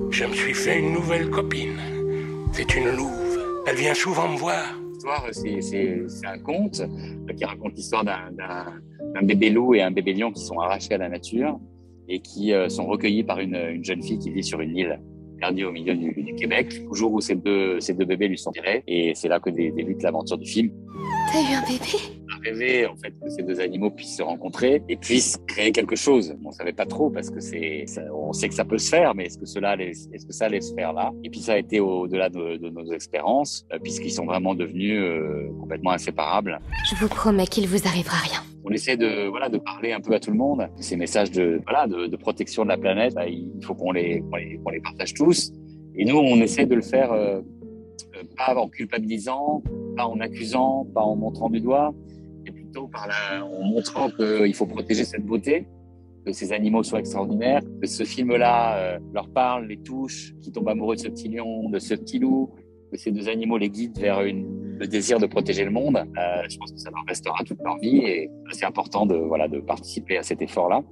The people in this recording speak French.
Je me suis fait une nouvelle copine. C'est une louve. Elle vient souvent me voir. L'histoire, c'est un conte qui raconte l'histoire d'un bébé loup et un bébé lion qui sont arrachés à la nature et qui sont recueillis par une jeune fille qui vit sur une île perdue au milieu du Québec, au jour où ces deux bébés lui sont tirés. Et c'est là que débute l'aventure du film. T'as eu un bébé? On a rêvé en fait que ces deux animaux puissent se rencontrer et puissent créer quelque chose. On savait pas trop parce que on sait que ça peut se faire, mais est-ce que ça allait se faire là? Et puis ça a été au-delà de nos espérances, puisqu'ils sont vraiment devenus complètement inséparables. Je vous promets qu'il vous arrivera rien. On essaie de parler un peu à tout le monde. Ces messages de protection de la planète, il faut qu'on les partage tous. Et nous, on essaie de le faire pas en culpabilisant, pas en accusant, pas en montrant du doigt, mais plutôt en montrant qu'il faut protéger cette beauté, que ces animaux sont extraordinaires, que ce film-là leur parle, les touche, qu'ils tombent amoureux de ce petit lion, de ce petit loup, que ces deux animaux les guident vers le désir de protéger le monde. Je pense que ça leur restera toute leur vie et c'est important de participer à cet effort-là.